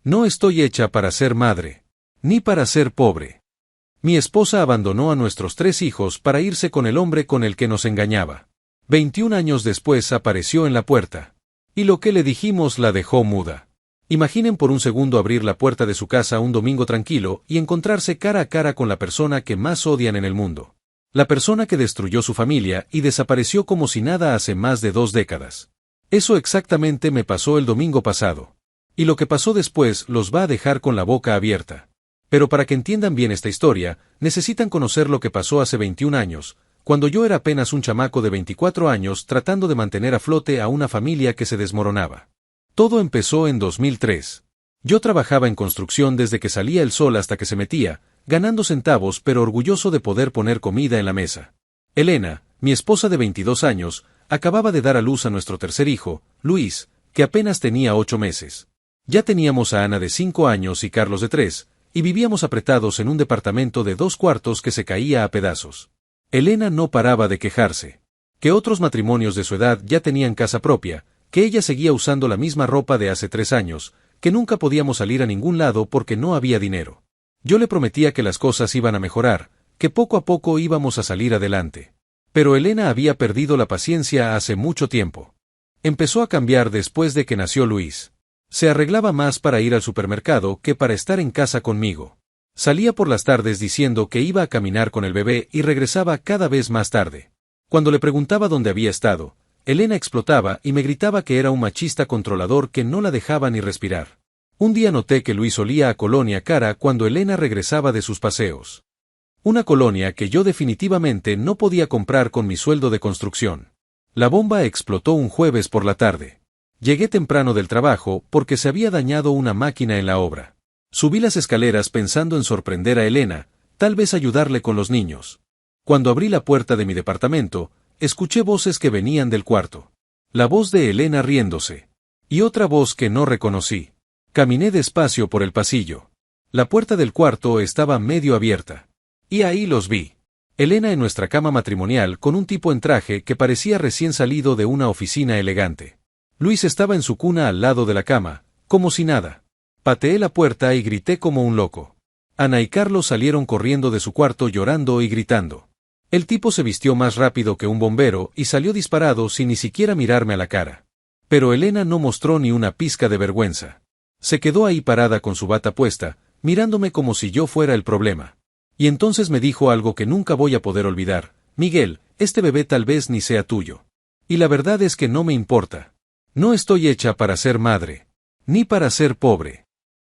No estoy hecha para ser madre, ni para ser pobre. Mi esposa abandonó a nuestros 3 hijos para irse con el hombre con el que nos engañaba. 21 años después apareció en la puerta. Y lo que le dijimos la dejó muda. Imaginen por un segundo abrir la puerta de su casa un domingo tranquilo y encontrarse cara a cara con la persona que más odian en el mundo. La persona que destruyó su familia y desapareció como si nada hace más de 2 décadas. Eso exactamente me pasó el domingo pasado. Y lo que pasó después los va a dejar con la boca abierta. Pero para que entiendan bien esta historia, necesitan conocer lo que pasó hace 21 años, cuando yo era apenas un chamaco de 24 años tratando de mantener a flote a una familia que se desmoronaba. Todo empezó en 2003. Yo trabajaba en construcción desde que salía el sol hasta que se metía, ganando centavos pero orgulloso de poder poner comida en la mesa. Elena, mi esposa de 22 años, acababa de dar a luz a nuestro tercer hijo, Luis, que apenas tenía 8 meses. Ya teníamos a Ana de 5 años y Carlos de 3, y vivíamos apretados en un departamento de 2 cuartos que se caía a pedazos. Elena no paraba de quejarse. Que otros matrimonios de su edad ya tenían casa propia, que ella seguía usando la misma ropa de hace 3 años, que nunca podíamos salir a ningún lado porque no había dinero. Yo le prometía que las cosas iban a mejorar, que poco a poco íbamos a salir adelante. Pero Elena había perdido la paciencia hace mucho tiempo. Empezó a cambiar después de que nació Luis. Se arreglaba más para ir al supermercado que para estar en casa conmigo. Salía por las tardes diciendo que iba a caminar con el bebé y regresaba cada vez más tarde. Cuando le preguntaba dónde había estado, Elena explotaba y me gritaba que era un machista controlador que no la dejaba ni respirar. Un día noté que Luis olía a colonia cara cuando Elena regresaba de sus paseos. Una colonia que yo definitivamente no podía comprar con mi sueldo de construcción. La bomba explotó un jueves por la tarde. Llegué temprano del trabajo porque se había dañado una máquina en la obra. Subí las escaleras pensando en sorprender a Elena, tal vez ayudarle con los niños. Cuando abrí la puerta de mi departamento, escuché voces que venían del cuarto. La voz de Elena riéndose. Y otra voz que no reconocí. Caminé despacio por el pasillo. La puerta del cuarto estaba medio abierta. Y ahí los vi. Elena en nuestra cama matrimonial con un tipo en traje que parecía recién salido de una oficina elegante. Luis estaba en su cuna al lado de la cama, como si nada. Pateé la puerta y grité como un loco. Ana y Carlos salieron corriendo de su cuarto llorando y gritando. El tipo se vistió más rápido que un bombero y salió disparado sin ni siquiera mirarme a la cara. Pero Elena no mostró ni una pizca de vergüenza. Se quedó ahí parada con su bata puesta, mirándome como si yo fuera el problema. Y entonces me dijo algo que nunca voy a poder olvidar: Miguel, este bebé tal vez ni sea tuyo. Y la verdad es que no me importa. No estoy hecha para ser madre, ni para ser pobre.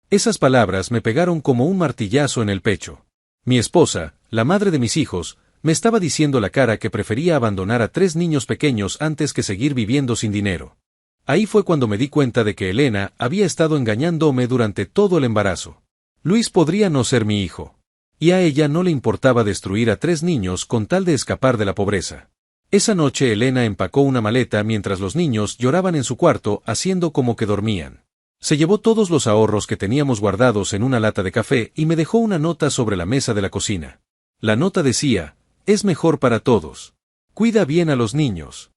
Esas palabras me pegaron como un martillazo en el pecho. Mi esposa, la madre de mis hijos, me estaba diciendo la cara que prefería abandonar a 3 niños pequeños antes que seguir viviendo sin dinero. Ahí fue cuando me di cuenta de que Elena había estado engañándome durante todo el embarazo. Luis podría no ser mi hijo. Y a ella no le importaba destruir a 3 niños con tal de escapar de la pobreza. Esa noche Elena empacó una maleta mientras los niños lloraban en su cuarto haciendo como que dormían. Se llevó todos los ahorros que teníamos guardados en una lata de café y me dejó una nota sobre la mesa de la cocina. La nota decía: es mejor para todos. Cuida bien a los niños.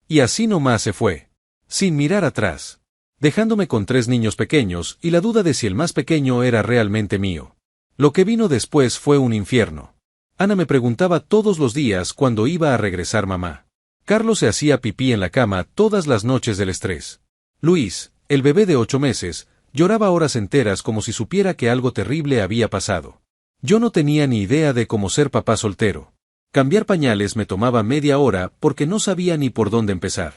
Y así nomás se fue. Sin mirar atrás. Dejándome con 3 niños pequeños y la duda de si el más pequeño era realmente mío. Lo que vino después fue un infierno. Ana me preguntaba todos los días cuándo iba a regresar mamá. Carlos se hacía pipí en la cama todas las noches del estrés. Luis, el bebé de 8 meses, lloraba horas enteras como si supiera que algo terrible había pasado. Yo no tenía ni idea de cómo ser papá soltero. Cambiar pañales me tomaba media hora porque no sabía ni por dónde empezar.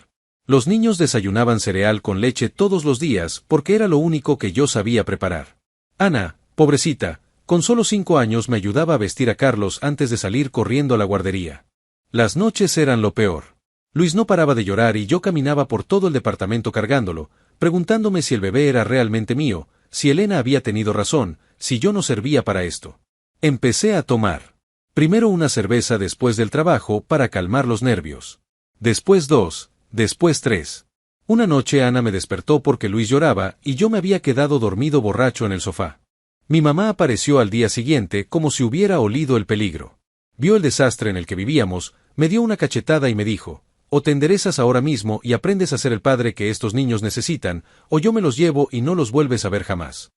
Los niños desayunaban cereal con leche todos los días porque era lo único que yo sabía preparar. Ana, pobrecita, con solo 5 años me ayudaba a vestir a Carlos antes de salir corriendo a la guardería. Las noches eran lo peor. Luis no paraba de llorar y yo caminaba por todo el departamento cargándolo, preguntándome si el bebé era realmente mío, si Elena había tenido razón, si yo no servía para esto. Empecé a tomar. Primero una cerveza después del trabajo para calmar los nervios. Después 2, después 3. Una noche Ana me despertó porque Luis lloraba y yo me había quedado dormido borracho en el sofá. Mi mamá apareció al día siguiente como si hubiera olido el peligro. Vio el desastre en el que vivíamos, me dio una cachetada y me dijo: O te enderezas ahora mismo y aprendes a ser el padre que estos niños necesitan, o yo me los llevo y no los vuelves a ver jamás.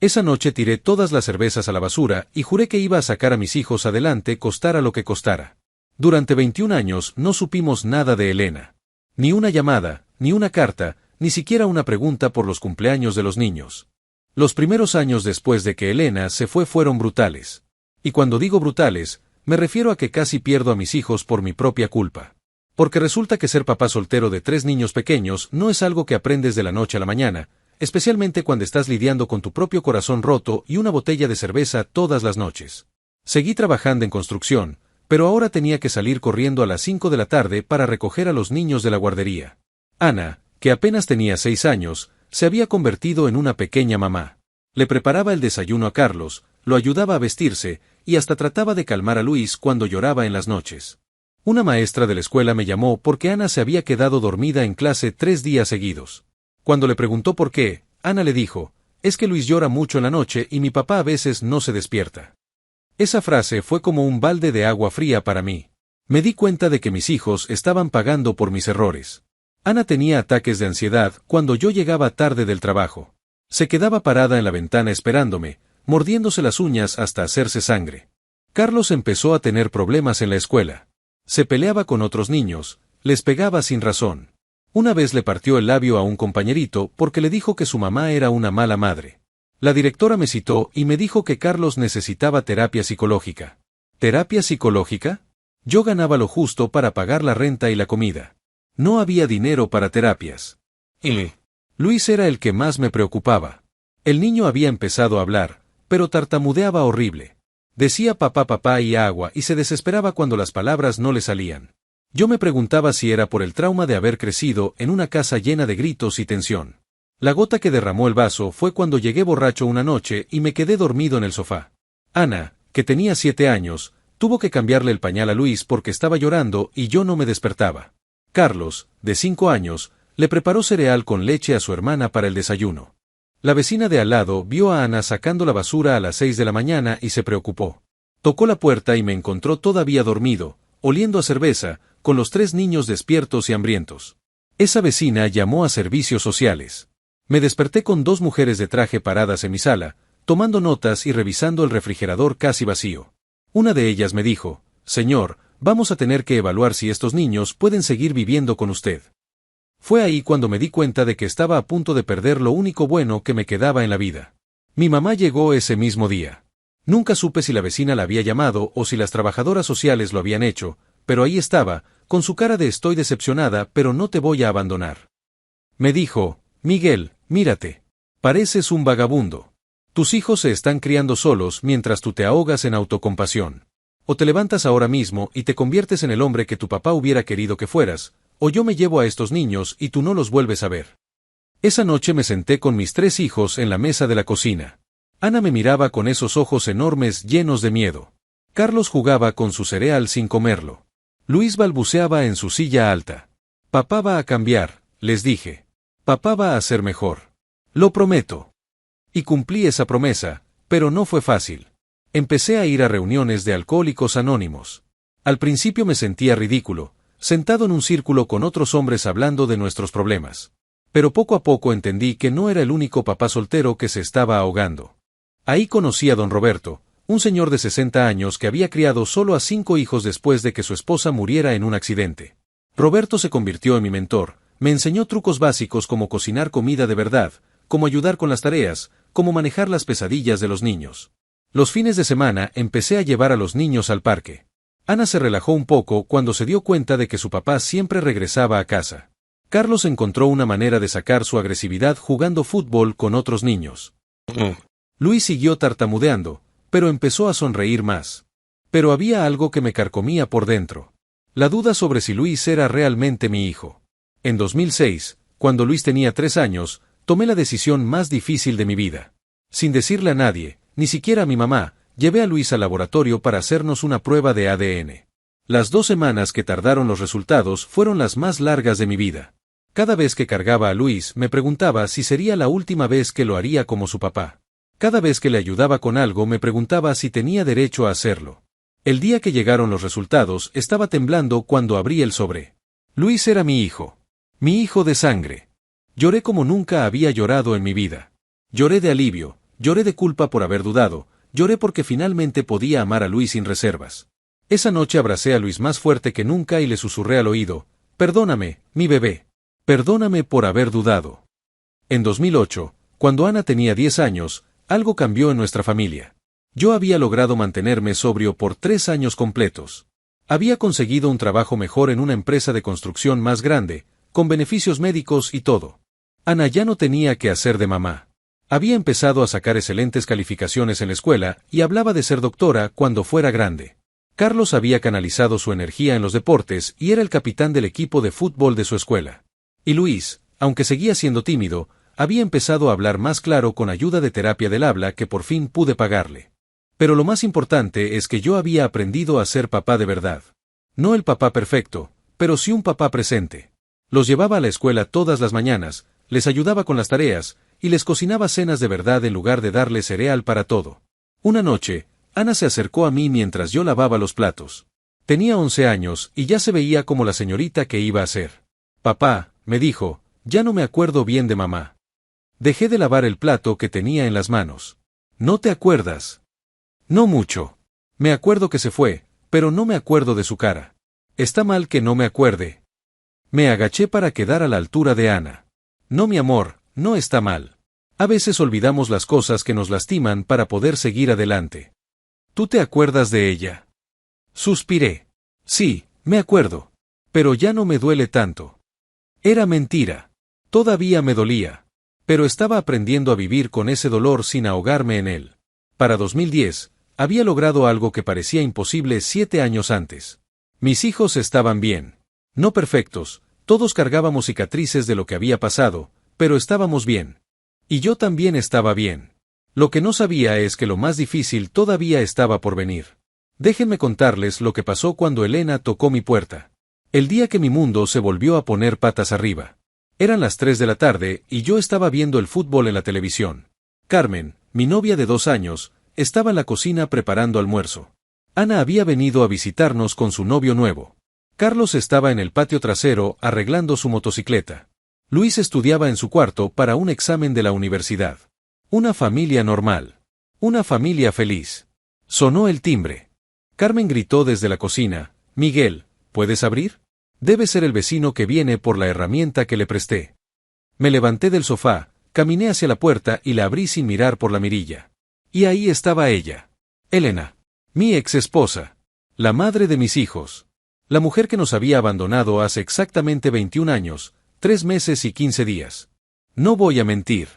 Esa noche tiré todas las cervezas a la basura y juré que iba a sacar a mis hijos adelante costara lo que costara. Durante 21 años no supimos nada de Elena. Ni una llamada, ni una carta, ni siquiera una pregunta por los cumpleaños de los niños. Los primeros años después de que Elena se fue fueron brutales. Y cuando digo brutales, me refiero a que casi pierdo a mis hijos por mi propia culpa. Porque resulta que ser papá soltero de 3 niños pequeños no es algo que aprendes de la noche a la mañana, especialmente cuando estás lidiando con tu propio corazón roto y una botella de cerveza todas las noches. Seguí trabajando en construcción, pero ahora tenía que salir corriendo a las 5 de la tarde para recoger a los niños de la guardería. Ana, que apenas tenía 6 años, se había convertido en una pequeña mamá. Le preparaba el desayuno a Carlos, lo ayudaba a vestirse, y hasta trataba de calmar a Luis cuando lloraba en las noches. Una maestra de la escuela me llamó porque Ana se había quedado dormida en clase 3 días seguidos. Cuando le preguntó por qué, Ana le dijo, es que Luis llora mucho en la noche y mi papá a veces no se despierta. Esa frase fue como un balde de agua fría para mí. Me di cuenta de que mis hijos estaban pagando por mis errores. Ana tenía ataques de ansiedad cuando yo llegaba tarde del trabajo. Se quedaba parada en la ventana esperándome, mordiéndose las uñas hasta hacerse sangre. Carlos empezó a tener problemas en la escuela. Se peleaba con otros niños, les pegaba sin razón. Una vez le partió el labio a un compañerito porque le dijo que su mamá era una mala madre. La directora me citó y me dijo que Carlos necesitaba terapia psicológica. ¿Terapia psicológica? Yo ganaba lo justo para pagar la renta y la comida. No había dinero para terapias. Luis era el que más me preocupaba. El niño había empezado a hablar, pero tartamudeaba horrible. Decía papá papá y agua y se desesperaba cuando las palabras no le salían. Yo me preguntaba si era por el trauma de haber crecido en una casa llena de gritos y tensión. La gota que derramó el vaso fue cuando llegué borracho una noche y me quedé dormido en el sofá. Ana, que tenía 7 años, tuvo que cambiarle el pañal a Luis porque estaba llorando y yo no me despertaba. Carlos, de 5 años, le preparó cereal con leche a su hermana para el desayuno. La vecina de al lado vio a Ana sacando la basura a las 6 de la mañana y se preocupó. Tocó la puerta y me encontró todavía dormido, oliendo a cerveza, con los 3 niños despiertos y hambrientos. Esa vecina llamó a servicios sociales. Me desperté con 2 mujeres de traje paradas en mi sala, tomando notas y revisando el refrigerador casi vacío. Una de ellas me dijo, «Señor, vamos a tener que evaluar si estos niños pueden seguir viviendo con usted». Fue ahí cuando me di cuenta de que estaba a punto de perder lo único bueno que me quedaba en la vida. Mi mamá llegó ese mismo día. Nunca supe si la vecina la había llamado o si las trabajadoras sociales lo habían hecho, pero ahí estaba, con su cara de estoy decepcionada pero no te voy a abandonar. Me dijo, «Miguel, mírate. Pareces un vagabundo. Tus hijos se están criando solos mientras tú te ahogas en autocompasión. O te levantas ahora mismo y te conviertes en el hombre que tu papá hubiera querido que fueras, o yo me llevo a estos niños y tú no los vuelves a ver». Esa noche me senté con mis 3 hijos en la mesa de la cocina. Ana me miraba con esos ojos enormes llenos de miedo. Carlos jugaba con su cereal sin comerlo. Luis balbuceaba en su silla alta. «Papá va a cambiar», les dije. «Papá va a ser mejor. Lo prometo». Y cumplí esa promesa, pero no fue fácil. Empecé a ir a reuniones de alcohólicos anónimos. Al principio me sentía ridículo, sentado en un círculo con otros hombres hablando de nuestros problemas. Pero poco a poco entendí que no era el único papá soltero que se estaba ahogando. Ahí conocí a don Roberto, un señor de 60 años que había criado solo a 5 hijos después de que su esposa muriera en un accidente. Roberto se convirtió en mi mentor, me enseñó trucos básicos como cocinar comida de verdad, cómo ayudar con las tareas, cómo manejar las pesadillas de los niños. Los fines de semana empecé a llevar a los niños al parque. Ana se relajó un poco cuando se dio cuenta de que su papá siempre regresaba a casa. Carlos encontró una manera de sacar su agresividad jugando fútbol con otros niños. Luis siguió tartamudeando, pero empezó a sonreír más. Pero había algo que me carcomía por dentro. La duda sobre si Luis era realmente mi hijo. En 2006, cuando Luis tenía 3 años, tomé la decisión más difícil de mi vida. Sin decirle a nadie, ni siquiera a mi mamá, llevé a Luis al laboratorio para hacernos una prueba de ADN. Las 2 semanas que tardaron los resultados fueron las más largas de mi vida. Cada vez que cargaba a Luis me preguntaba si sería la última vez que lo haría como su papá. Cada vez que le ayudaba con algo me preguntaba si tenía derecho a hacerlo. El día que llegaron los resultados estaba temblando cuando abrí el sobre. Luis era mi hijo de sangre. Lloré como nunca había llorado en mi vida. Lloré de alivio, lloré de culpa por haber dudado, lloré porque finalmente podía amar a Luis sin reservas. Esa noche abracé a Luis más fuerte que nunca y le susurré al oído: perdóname, mi bebé. Perdóname por haber dudado. En 2008, cuando Ana tenía 10 años, algo cambió en nuestra familia. Yo había logrado mantenerme sobrio por 3 años completos. Había conseguido un trabajo mejor en una empresa de construcción más grande, con beneficios médicos y todo. Ana ya no tenía que hacer de mamá. Había empezado a sacar excelentes calificaciones en la escuela y hablaba de ser doctora cuando fuera grande. Carlos había canalizado su energía en los deportes y era el capitán del equipo de fútbol de su escuela. Y Luis, aunque seguía siendo tímido, había empezado a hablar más claro con ayuda de terapia del habla que por fin pude pagarle. Pero lo más importante es que yo había aprendido a ser papá de verdad. No el papá perfecto, pero sí un papá presente. Los llevaba a la escuela todas las mañanas, les ayudaba con las tareas, y les cocinaba cenas de verdad en lugar de darles cereal para todo. Una noche, Ana se acercó a mí mientras yo lavaba los platos. Tenía 11 años y ya se veía como la señorita que iba a ser. Papá, me dijo, ya no me acuerdo bien de mamá. Dejé de lavar el plato que tenía en las manos. ¿No te acuerdas? No mucho. Me acuerdo que se fue, pero no me acuerdo de su cara. Está mal que no me acuerde. Me agaché para quedar a la altura de Ana. No, mi amor, no está mal. A veces olvidamos las cosas que nos lastiman para poder seguir adelante. ¿Tú te acuerdas de ella? Suspiré. Sí, me acuerdo. Pero ya no me duele tanto. Era mentira. Todavía me dolía. Pero estaba aprendiendo a vivir con ese dolor sin ahogarme en él. Para 2010, había logrado algo que parecía imposible 7 años antes. Mis hijos estaban bien. No perfectos, todos cargábamos cicatrices de lo que había pasado, pero estábamos bien. Y yo también estaba bien. Lo que no sabía es que lo más difícil todavía estaba por venir. Déjenme contarles lo que pasó cuando Elena tocó mi puerta. El día que mi mundo se volvió a poner patas arriba. Eran las 3 de la tarde y yo estaba viendo el fútbol en la televisión. Carmen, mi novia de 2 años, estaba en la cocina preparando almuerzo. Ana había venido a visitarnos con su novio nuevo. Carlos estaba en el patio trasero arreglando su motocicleta. Luis estudiaba en su cuarto para un examen de la universidad. Una familia normal. Una familia feliz. Sonó el timbre. Carmen gritó desde la cocina: Miguel, ¿puedes abrir? Debe ser el vecino que viene por la herramienta que le presté. Me levanté del sofá, caminé hacia la puerta y la abrí sin mirar por la mirilla. Y ahí estaba ella. Elena. Mi ex esposa. La madre de mis hijos. La mujer que nos había abandonado hace exactamente 21 años, 3 meses y 15 días. No voy a mentir.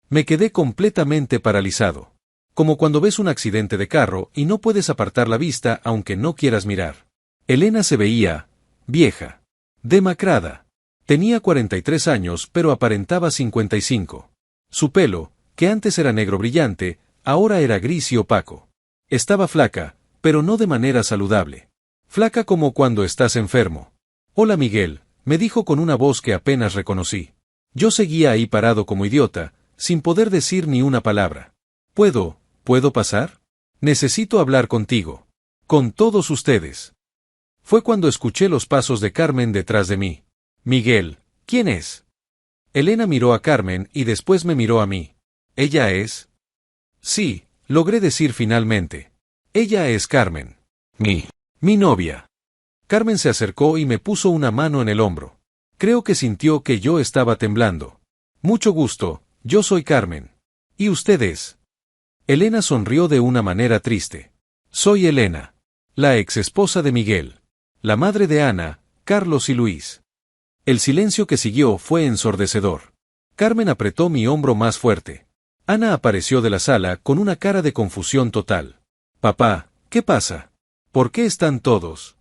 Me quedé completamente paralizado. Como cuando ves un accidente de carro y no puedes apartar la vista aunque no quieras mirar. Elena se veía vieja. Demacrada. Tenía 43 años pero aparentaba 55. Su pelo, que antes era negro brillante, ahora era gris y opaco. Estaba flaca, pero no de manera saludable. Flaca como cuando estás enfermo. Hola Miguel, me dijo con una voz que apenas reconocí. Yo seguía ahí parado como idiota, sin poder decir ni una palabra. ¿Puedo pasar? Necesito hablar contigo. Con todos ustedes. Fue cuando escuché los pasos de Carmen detrás de mí. Miguel, ¿quién es? Elena miró a Carmen y después me miró a mí. ¿Ella es? Sí, logré decir finalmente. Ella es Carmen. Mi novia. Carmen se acercó y me puso una mano en el hombro. Creo que sintió que yo estaba temblando. Mucho gusto, yo soy Carmen. ¿Y ustedes? Elena sonrió de una manera triste. Soy Elena. La ex esposa de Miguel. La madre de Ana, Carlos y Luis. El silencio que siguió fue ensordecedor. Carmen apretó mi hombro más fuerte. Ana apareció de la sala con una cara de confusión total. Papá, ¿qué pasa? ¿Por qué están todos?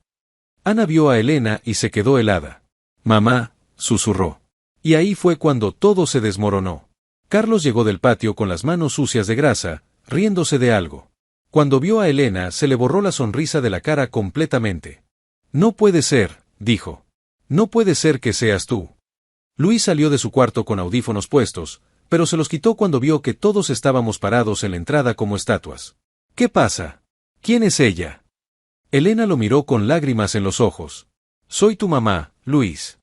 Ana vio a Elena y se quedó helada. Mamá, susurró. Y ahí fue cuando todo se desmoronó. Carlos llegó del patio con las manos sucias de grasa, riéndose de algo. Cuando vio a Elena se le borró la sonrisa de la cara completamente. No puede ser, dijo. No puede ser que seas tú. Luis salió de su cuarto con audífonos puestos, pero se los quitó cuando vio que todos estábamos parados en la entrada como estatuas. ¿Qué pasa? ¿Quién es ella? Elena lo miró con lágrimas en los ojos. Soy tu mamá, Luis.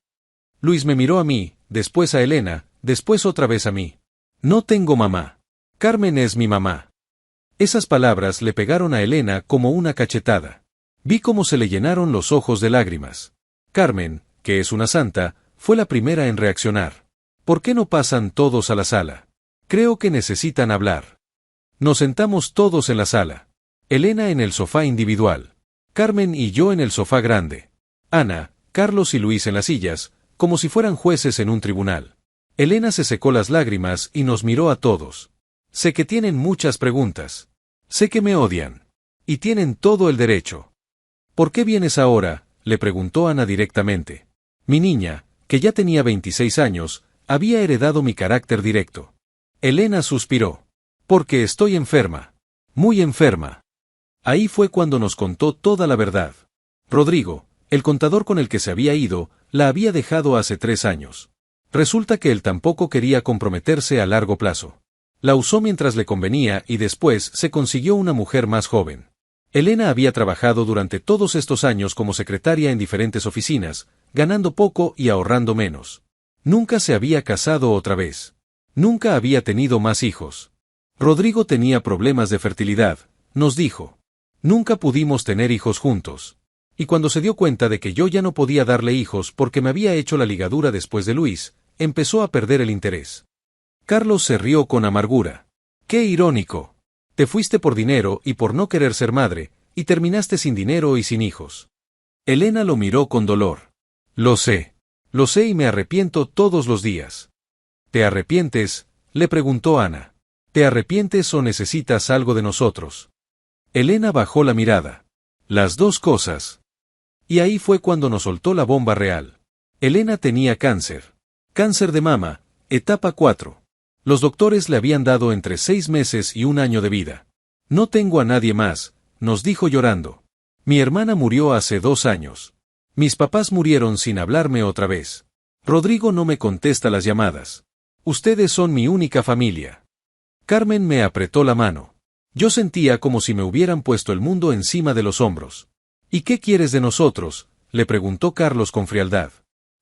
Luis me miró a mí, después a Elena, después otra vez a mí. No tengo mamá. Carmen es mi mamá. Esas palabras le pegaron a Elena como una cachetada. Vi cómo se le llenaron los ojos de lágrimas. Carmen, que es una santa, fue la primera en reaccionar. ¿Por qué no pasan todos a la sala? Creo que necesitan hablar. Nos sentamos todos en la sala. Elena en el sofá individual. Carmen y yo en el sofá grande. Ana, Carlos y Luis en las sillas, como si fueran jueces en un tribunal. Elena se secó las lágrimas y nos miró a todos. Sé que tienen muchas preguntas. Sé que me odian. Y tienen todo el derecho. ¿Por qué vienes ahora?, le preguntó Ana directamente. Mi niña, que ya tenía 26 años, había heredado mi carácter directo. Elena suspiró. Porque estoy enferma. Muy enferma. Ahí fue cuando nos contó toda la verdad. Rodrigo, el contador con el que se había ido, la había dejado hace 3 años. Resulta que él tampoco quería comprometerse a largo plazo. La usó mientras le convenía y después se consiguió una mujer más joven. Elena había trabajado durante todos estos años como secretaria en diferentes oficinas, ganando poco y ahorrando menos. Nunca se había casado otra vez. Nunca había tenido más hijos. Rodrigo tenía problemas de fertilidad, nos dijo. Nunca pudimos tener hijos juntos. Y cuando se dio cuenta de que yo ya no podía darle hijos porque me había hecho la ligadura después de Luis, empezó a perder el interés. Carlos se rió con amargura. ¡Qué irónico! Te fuiste por dinero y por no querer ser madre, y terminaste sin dinero y sin hijos. Elena lo miró con dolor. Lo sé y me arrepiento todos los días. ¿Te arrepientes?, le preguntó Ana. ¿Te arrepientes o necesitas algo de nosotros? Elena bajó la mirada. Las dos cosas. Y ahí fue cuando nos soltó la bomba real. Elena tenía cáncer. Cáncer de mama, etapa 4. Los doctores le habían dado entre 6 meses y 1 año de vida. No tengo a nadie más, nos dijo llorando. Mi hermana murió hace 2 años. Mis papás murieron sin hablarme otra vez. Rodrigo no me contesta las llamadas. Ustedes son mi única familia. Carmen me apretó la mano. Yo sentía como si me hubieran puesto el mundo encima de los hombros. ¿Y qué quieres de nosotros?, le preguntó Carlos con frialdad.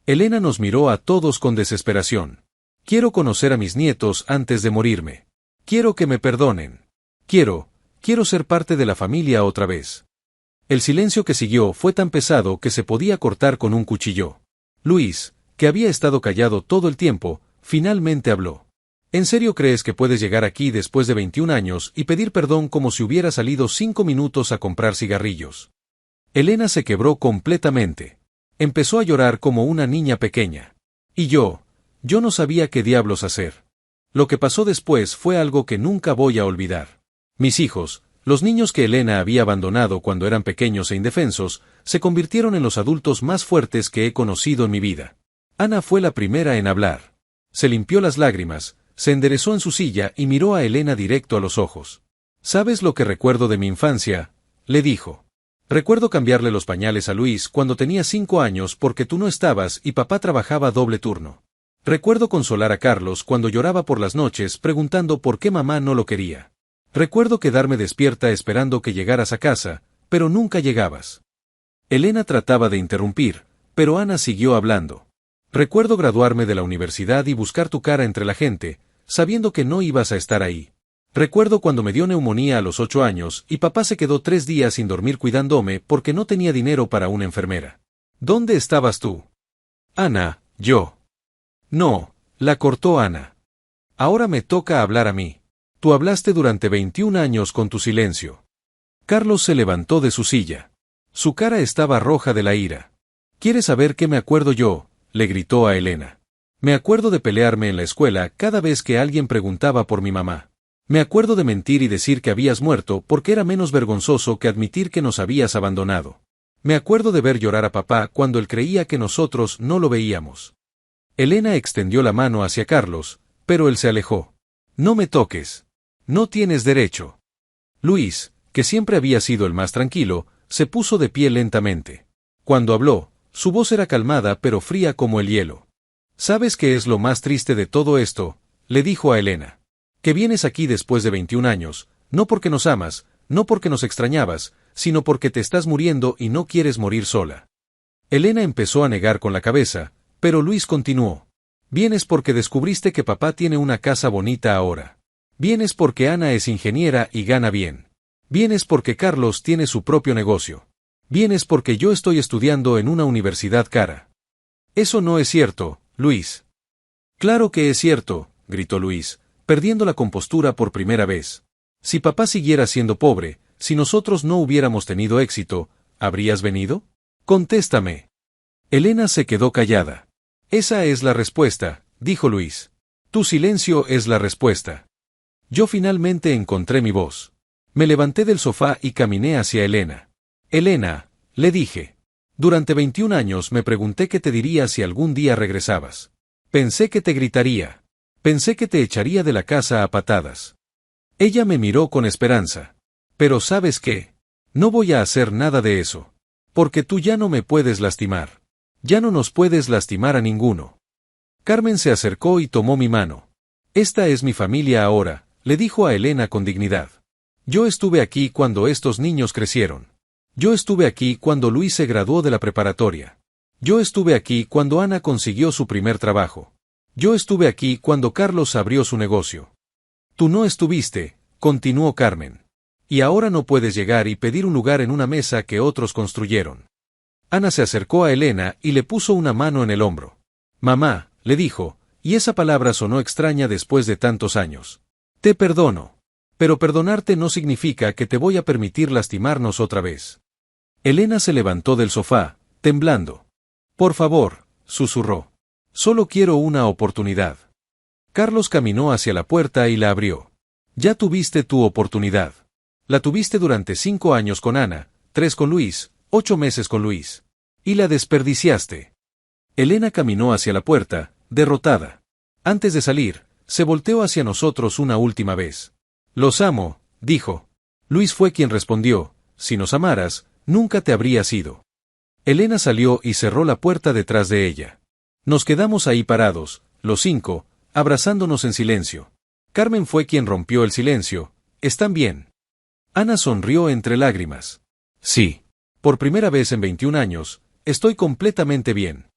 Elena nos miró a todos con desesperación. Quiero conocer a mis nietos antes de morirme. Quiero que me perdonen. Quiero ser parte de la familia otra vez. El silencio que siguió fue tan pesado que se podía cortar con un cuchillo. Luis, que había estado callado todo el tiempo, finalmente habló. ¿En serio crees que puedes llegar aquí después de 21 años y pedir perdón como si hubiera salido 5 minutos a comprar cigarrillos? Elena se quebró completamente. Empezó a llorar como una niña pequeña. Y yo no sabía qué diablos hacer. Lo que pasó después fue algo que nunca voy a olvidar. Mis hijos, los niños que Elena había abandonado cuando eran pequeños e indefensos, se convirtieron en los adultos más fuertes que he conocido en mi vida. Ana fue la primera en hablar. Se limpió las lágrimas, se enderezó en su silla y miró a Elena directo a los ojos. ¿Sabes lo que recuerdo de mi infancia?, le dijo. Recuerdo cambiarle los pañales a Luis cuando tenía 5 años porque tú no estabas y papá trabajaba doble turno. Recuerdo consolar a Carlos cuando lloraba por las noches preguntando por qué mamá no lo quería. Recuerdo quedarme despierta esperando que llegaras a casa, pero nunca llegabas. Elena trataba de interrumpir, pero Ana siguió hablando. Recuerdo graduarme de la universidad y buscar tu cara entre la gente, sabiendo que no ibas a estar ahí. Recuerdo cuando me dio neumonía a los 8 años y papá se quedó 3 días sin dormir cuidándome porque no tenía dinero para una enfermera. ¿Dónde estabas tú? Ana, yo. No, la cortó Ana. Ahora me toca hablar a mí. Tú hablaste durante 21 años con tu silencio. Carlos se levantó de su silla. Su cara estaba roja de la ira. ¿Quieres saber qué me acuerdo yo?, le gritó a Elena. Me acuerdo de pelearme en la escuela cada vez que alguien preguntaba por mi mamá. Me acuerdo de mentir y decir que habías muerto porque era menos vergonzoso que admitir que nos habías abandonado. Me acuerdo de ver llorar a papá cuando él creía que nosotros no lo veíamos. Elena extendió la mano hacia Carlos, pero él se alejó. No me toques. No tienes derecho. Luis, que siempre había sido el más tranquilo, se puso de pie lentamente. Cuando habló, su voz era calmada pero fría como el hielo. ¿Sabes qué es lo más triste de todo esto?, le dijo a Elena. Que vienes aquí después de 21 años, no porque nos amas, no porque nos extrañabas, sino porque te estás muriendo y no quieres morir sola. Elena empezó a negar con la cabeza, pero Luis continuó. Vienes porque descubriste que papá tiene una casa bonita ahora. Vienes porque Ana es ingeniera y gana bien. Vienes porque Carlos tiene su propio negocio. Vienes porque yo estoy estudiando en una universidad cara. Eso no es cierto, Luis. Claro que es cierto, gritó Luis, perdiendo la compostura por primera vez. Si papá siguiera siendo pobre, si nosotros no hubiéramos tenido éxito, ¿habrías venido? Contéstame. Elena se quedó callada. Esa es la respuesta, dijo Luis. Tu silencio es la respuesta. Yo finalmente encontré mi voz. Me levanté del sofá y caminé hacia Elena. Elena, le dije. Durante 21 años me pregunté qué te diría si algún día regresabas. Pensé que te gritaría. Pensé que te echaría de la casa a patadas. Ella me miró con esperanza. Pero ¿sabes qué? No voy a hacer nada de eso. Porque tú ya no me puedes lastimar. Ya no nos puedes lastimar a ninguno. Carmen se acercó y tomó mi mano. Esta es mi familia ahora, le dijo a Elena con dignidad. Yo estuve aquí cuando estos niños crecieron. Yo estuve aquí cuando Luis se graduó de la preparatoria. Yo estuve aquí cuando Ana consiguió su primer trabajo. Yo estuve aquí cuando Carlos abrió su negocio. Tú no estuviste, continuó Carmen. Y ahora no puedes llegar y pedir un lugar en una mesa que otros construyeron. Ana se acercó a Elena y le puso una mano en el hombro. Mamá, le dijo, y esa palabra sonó extraña después de tantos años. Te perdono. Pero perdonarte no significa que te voy a permitir lastimarnos otra vez. Elena se levantó del sofá, temblando. Por favor, susurró. Solo quiero una oportunidad. Carlos caminó hacia la puerta y la abrió. Ya tuviste tu oportunidad. La tuviste durante 5 años con Ana, 3 con Luis, 8 meses con Luis. Y la desperdiciaste. Elena caminó hacia la puerta, derrotada. Antes de salir, se volteó hacia nosotros una última vez. Los amo, dijo. Luis fue quien respondió, si nos amaras, nunca te habrías ido. Elena salió y cerró la puerta detrás de ella. Nos quedamos ahí parados, los 5, abrazándonos en silencio. Carmen fue quien rompió el silencio. ¿Están bien? Ana sonrió entre lágrimas. Sí. Por primera vez en 21 años, estoy completamente bien.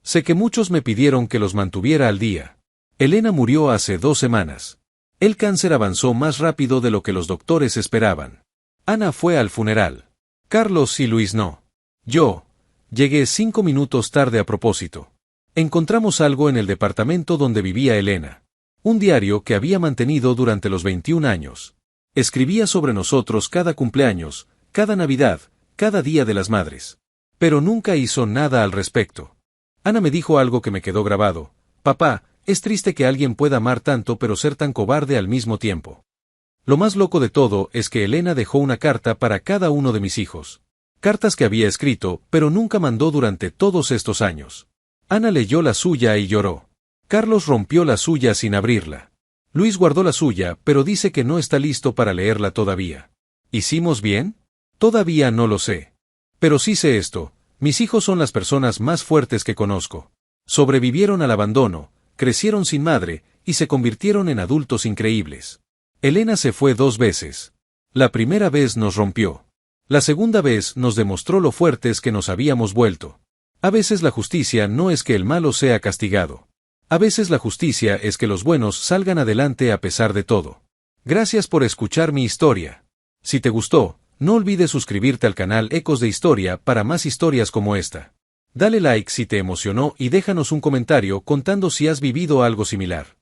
Sé que muchos me pidieron que los mantuviera al día. Elena murió hace 2 semanas. El cáncer avanzó más rápido de lo que los doctores esperaban. Ana fue al funeral. Carlos y Luis no. Yo llegué 5 minutos tarde a propósito. Encontramos algo en el departamento donde vivía Elena. Un diario que había mantenido durante los 21 años. Escribía sobre nosotros cada cumpleaños, cada Navidad, cada Día de las Madres. Pero nunca hizo nada al respecto. Ana me dijo algo que me quedó grabado. Papá, es triste que alguien pueda amar tanto pero ser tan cobarde al mismo tiempo. Lo más loco de todo es que Elena dejó una carta para cada uno de mis hijos. Cartas que había escrito, pero nunca mandó durante todos estos años. Ana leyó la suya y lloró. Carlos rompió la suya sin abrirla. Luis guardó la suya, pero dice que no está listo para leerla todavía. ¿Hicimos bien? Todavía no lo sé. Pero sí sé esto, mis hijos son las personas más fuertes que conozco. Sobrevivieron al abandono, crecieron sin madre, y se convirtieron en adultos increíbles. Elena se fue 2 veces. La primera vez nos rompió. La segunda vez nos demostró lo fuertes que nos habíamos vuelto. A veces la justicia no es que el malo sea castigado. A veces la justicia es que los buenos salgan adelante a pesar de todo. Gracias por escuchar mi historia. Si te gustó, no olvides suscribirte al canal Ecos de Historia para más historias como esta. Dale like si te emocionó y déjanos un comentario contando si has vivido algo similar.